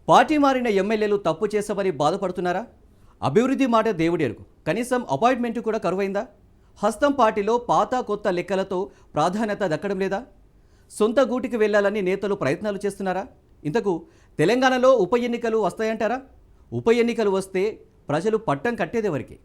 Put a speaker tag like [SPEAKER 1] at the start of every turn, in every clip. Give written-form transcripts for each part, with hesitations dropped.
[SPEAKER 1] Party మారిన ఎమ్మెల్యేలు తప్పు చేశామని బాధపడుతున్నారా? అభివృద్ధి మాట దేవుడి ఎరుగు, కనీసం అపాయింట్మెంట్ కూడా కరువైందా? హస్తం పార్టీలో పాత కొత్త లెక్కలతో ప్రాధాన్యత దక్కడం లేదా? సొంత గూటికి వెళ్లాలని నేతలు ప్రయత్నాలు చేస్తున్నారా? ఇంతకు తెలంగాణలో ఉప ఎన్నికలు వస్తాయంటారా? ఉప ఎన్నికలు వస్తే ప్రజలు పట్టం కట్టేదెవరికి?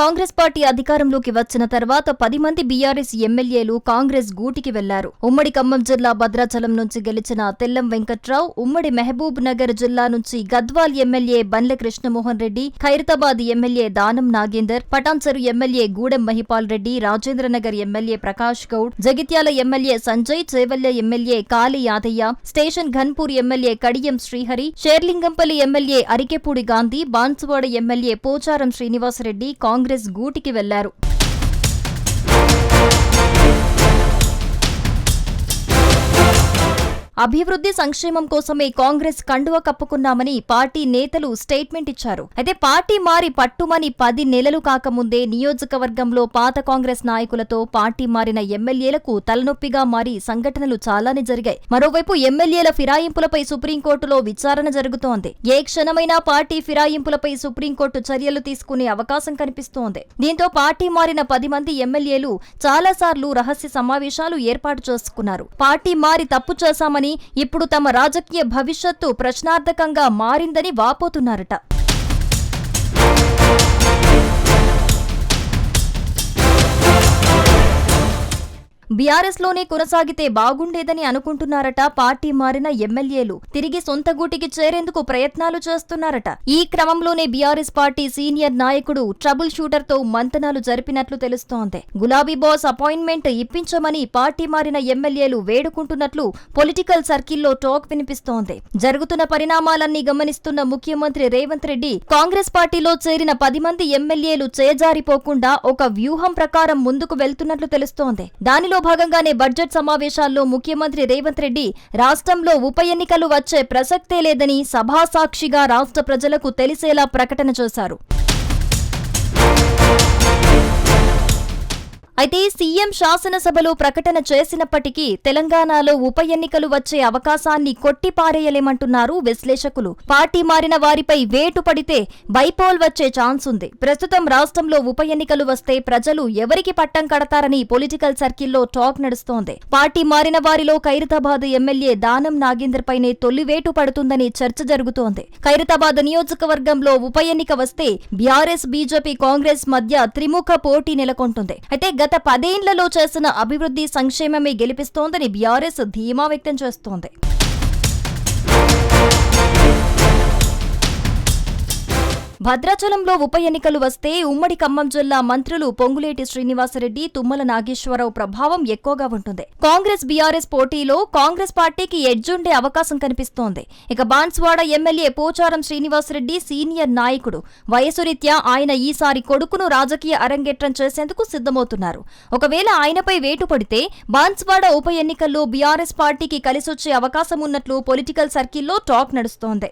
[SPEAKER 2] కాంగ్రెస్ పార్టీ అధికారంలోకి వచ్చిన తర్వాత 10 మంది బీఆర్ఎస్ ఎమ్మెల్యేలు కాంగ్రెస్ గూటికి వెళ్లారు. ఉమ్మడి ఖమ్మం జిల్లా భద్రాచలం నుంచి గెలిచిన తెల్లం వెంకట్రావు, ఉమ్మడి మహబూబ్ నగర్ జిల్లా నుంచి Gadwal MLA Bandla Krishnamohan Reddy, Khairatabad MLA Danam Nagender, Patancheru MLA Gudem Mahipal Reddy, Rajendranagar MLA Prakash Goud, Jagtial MLA Sanjay, Chevella MLA Kale Yadaiah, Station Ghanpur MLA Kadiyam Srihari, Serilingampally MLA Arekapudi Gandhi, Banswada MLA Pocharam Srinivasa Reddy Congress గూటికి వెళ్లారు. అభివృద్ధి సంక్షేమం కోసమే కాంగ్రెస్ కండువ కప్పుకున్నామని పార్టీ నేతలు స్టేట్మెంట్ ఇచ్చారు. అయితే పార్టీ మారి పట్టుమని 10 నెలలు కాకముందే నియోజకవర్గంలో పాత కాంగ్రెస్ నాయకులతో పార్టీ మారిన ఎమ్మెల్యేలకు తలనొప్పిగా మారి సంఘటనలు చాలానే జరిగాయి. మరోవైపు ఎమ్మెల్యేల ఫిరాయింపులపై సుప్రీంకోర్టులో విచారణ జరుగుతోంది. ఏ క్షణమైనా పార్టీ ఫిరాయింపులపై సుప్రీంకోర్టు చర్యలు తీసుకునే అవకాశం కనిపిస్తోంది. దీంతో పార్టీ మారిన 10 మంది ఎమ్మెల్యేలు చాలాసార్లు రహస్య సమావేశాలు ఏర్పాటు చేసుకున్నారు. పార్టీ మారి తప్పు చేశామని, ఇప్పుడు తమ రాజకీయ భవిష్యత్తు ప్రశ్నార్థకంగా మారిందని వాపోతున్నారట. బీఆర్ఎస్ లోనే కొనసాగితే బాగుండేదని అనుకుంటున్నారట పార్టీ మారిన ఎమ్మెల్యేలు. తిరిగి సొంత గూటికి చేరేందుకు ప్రయత్నాలు చేస్తున్నారట. ఈ క్రమంలోనే బీఆర్ఎస్ పార్టీ సీనియర్ నాయకుడు ట్రబుల్ షూటర్ తో మంతనాలు జరిపినట్లు తెలుస్తోంది. గులాబీ బాస్ అపాయింట్మెంట్ ఇప్పించమని పార్టీ మారిన ఎమ్మెల్యేలు వేడుకుంటున్నట్లు పొలిటికల్ సర్కిల్లో టాక్ వినిపిస్తోంది. జరుగుతున్న పరిణామాలన్నీ గమనిస్తున్న ముఖ్యమంత్రి రేవంత్ రెడ్డి కాంగ్రెస్ పార్టీలో చేరిన 10 మంది ఎమ్మెల్యేలు చేజారిపోకుండా ఒక వ్యూహం ప్రకారం ముందుకు వెళ్తున్నట్లు తెలుస్తోంది. దానిలో భాగంగానే బడ్జెట్ సమావేశాల్లో ముఖ్యమంత్రి రేవంత్ రెడ్డి రాష్ట్రంలో ఉప ఎన్నికలు వచ్చే ప్రసక్తే లేదని సభాసాక్షిగా రాష్ట్ర ప్రజలకు తెలిసేలా ప్రకటన చేశారు. అయితే సీఎం శాసనసభలో ప్రకటన చేసినప్పటికీ తెలంగాణలో ఉప ఎన్నికలు వచ్చే అవకాశాన్ని కొట్టిపారేయలేమంటున్నారు విశ్లేషకులు. పార్టీ మారిన వారిపై వేటు పడితే బైపోల్ వచ్చే ఛాన్స్ ఉంది. ప్రస్తుతం రాష్ట్రంలో ఉప ఎన్నికలు వస్తే ప్రజలు ఎవరికి పట్టం కడతారని పొలిటికల్ సర్కిల్లో టాక్ నడుస్తోంది. పార్టీ మారిన వారిలో ఖైరతాబాద్ ఎమ్మెల్యే దానం నాగేందర్ పైనే తొలివేటు పడుతుందని చర్చ జరుగుతోంది. ఖైరతాబాద్ నియోజకవర్గంలో ఉప ఎన్నిక వస్తే బీఆర్ఎస్, బీజేపీ, కాంగ్రెస్ మధ్య త్రిముఖ పోటీ నెలకొంటుంది. అయితే గత 10 ఏళ్లలో చేసిన అభివృద్ధి సంక్షేమమే గెలిపిస్తోందని బీఆర్ఎస్ ధీమా వ్యక్తం చేస్తోంది. భద్రాచలంలో ఉప ఎన్నికలు వస్తే ఉమ్మడి ఖమ్మం జిల్లా మంత్రులు పొంగులేటి శ్రీనివాసరెడ్డి, తుమ్మల నాగేశ్వరరావు ప్రభావం ఎక్కువగా ఉంటుంది. కాంగ్రెస్ బీఆర్ఎస్ పోటీలో కాంగ్రెస్ పార్టీకి ఎడ్జుండే అవకాశం కనిపిస్తోంది. ఇక బాన్సువాడ ఎమ్మెల్యే పోచారం శ్రీనివాసరెడ్డి సీనియర్ నాయకుడు. వయసురీత్యా ఆయన ఈసారి కొడుకును రాజకీయ అరంగేట్రం చేసేందుకు సిద్ధమవుతున్నారు. ఒకవేళ ఆయనపై వేటు పడితే బాన్సువాడ ఉప ఎన్నికల్లో బీఆర్ఎస్ పార్టీకి కలిసొచ్చే అవకాశం ఉన్నట్లు పొలిటికల్ సర్కిల్లో టాక్ నడుస్తోంది.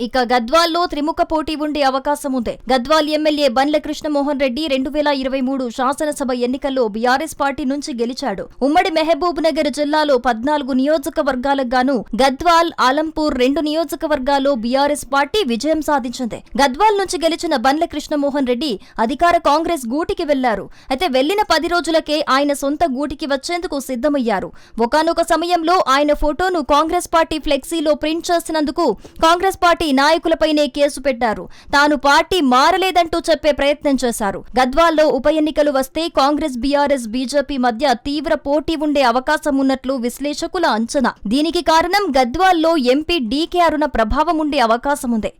[SPEAKER 2] ఇక గద్వాల్లో త్రిముఖ పోటీ ఉండే అవకాశం ఉంది. గద్వాల్ ఎమ్మెల్యే బండ్ల కృష్ణమోహన్ రెడ్డి 2023 శాసనసభ ఎన్నికల్లో బీఆర్ఎస్ పార్టీ నుంచి గెలిచాడు. ఉమ్మడి మహబూబ్ నగర్ జిల్లాలో 14 నియోజకవర్గాలకు గాను గద్వాల్, ఆలంపూర్ 2 నియోజకవర్గాల్లో బీఆర్ఎస్ పార్టీ విజయం సాధించింది. గద్వాల్ నుంచి గెలిచిన బండ్ల కృష్ణమోహన్ రెడ్డి అధికార కాంగ్రెస్ గూటికి వెళ్లారు. అయితే వెళ్లిన 10 రోజులకే ఆయన సొంత గూటికి వచ్చేందుకు సిద్ధమయ్యారు. ఒకానొక సమయంలో ఆయన ఫోటోను కాంగ్రెస్ పార్టీ ఫ్లెక్సీలో ప్రింట్ చేసినందుకు కాంగ్రెస్ పార్టీ నాయకులపైనే కేసు పెట్టారు. తాను పార్టీ మారలేదంటూ చెప్పే ప్రయత్నం చేశారు. గద్వాల్లో ఉప ఎన్నికలు వస్తే కాంగ్రెస్, బీఆర్ఎస్, బీజేపీ మధ్య తీవ్ర పోటీ ఉండే అవకాశం ఉన్నట్లు విశ్లేషకుల అంచనా. దీనికి కారణం గద్వాల్లో ఎంపీ డీకే అరుణ ప్రభావం ఉండే అవకాశం ఉంది.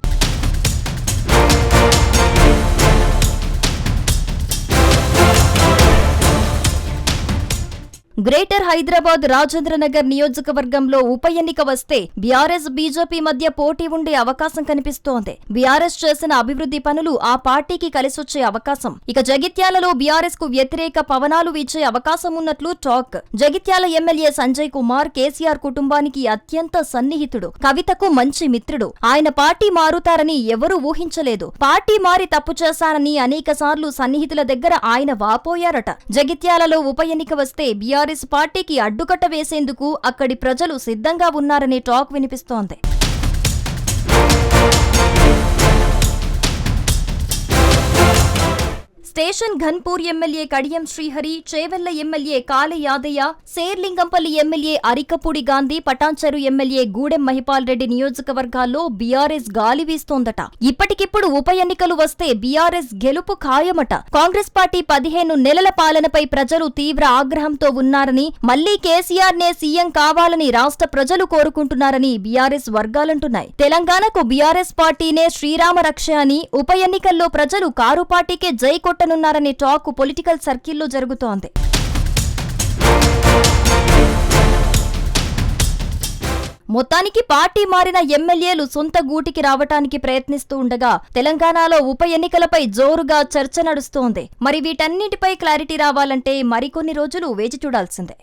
[SPEAKER 2] గ్రేటర్ హైదరాబాద్ రాజేంద్రనగర్ నియోజకవర్గంలో ఉప ఎన్నిక వస్తే బీఆర్ఎస్ బీజేపీ మధ్య పోటీ ఉండే అవకాశం కనిపిస్తోంది. బీఆర్ఎస్ చేసిన అభివృద్ధి పనులు ఆ పార్టీకి కలిసొచ్చే అవకాశం. ఇక జగిత్యాలలో బీఆర్ఎస్ కు వ్యతిరేక పవనాలు వీచే అవకాశం ఉన్నట్లు టాక్. జగిత్యాల ఎమ్మెల్యే సంజయ్ కుమార్ కేసీఆర్ కుటుంబానికి అత్యంత సన్నిహితుడు, కవితకు మంచి మిత్రుడు. ఆయన పార్టీ మారుతారని ఎవరూ ఊహించలేదు. పార్టీ మారి తప్పు చేశానని అనేకసార్లు సన్నిహితుల దగ్గర ఆయన వాపోయారట. జగిత్యాలలో ఉప ఎన్నిక వస్తే బీఆర్ఎస్ పార్టీకి అడ్డుకట్ట వేసేందుకు అక్కడి ప్రజలు సిద్ధంగా ఉన్నారనే టాక్ వినిపిస్తోంది. Station Ghanpur MLA Kadiyam Srihari, Chevella MLA Kale Yadaiah, Serilingampally MLA Arekapudi Gandhi, Patancheru MLA Gudem Mahipal Reddy నియోజకవర్గాల్లో బీఆర్ఎస్ గాలి వీస్తోందట. ఇప్పటికిప్పుడు ఉప ఎన్నికలు వస్తే బీఆర్ఎస్ గెలుపు ఖాయమట. కాంగ్రెస్ పార్టీ 15 నెలల పాలనపై ప్రజలు తీవ్ర ఆగ్రహంతో ఉన్నారని, మళ్లీ కేసీఆర్ నే సీఎం కావాలని రాష్ట్ర ప్రజలు కోరుకుంటున్నారని బీఆర్ఎస్ వర్గాలంటున్నాయి. తెలంగాణకు బీఆర్ఎస్ పార్టీనే శ్రీరామ రక్ష అని, ఉప ఎన్నికల్లో ప్రజలు కారు పార్టీకే జై కొట్టనున్నారనే టాక్ పొలిటికల్ సర్కిల్లో జరుగుతోంది. మొత్తానికి పార్టీ మారిన ఎమ్మెల్యేలు సొంత గూటికి రావటానికి ప్రయత్నిస్తూ ఉండగా తెలంగాణలో ఉప ఎన్నికలపై జోరుగా చర్చ నడుస్తోంది. మరి వీటన్నిటిపై క్లారిటీ రావాలంటే మరికొన్ని రోజులు వేచి చూడాల్సిందే.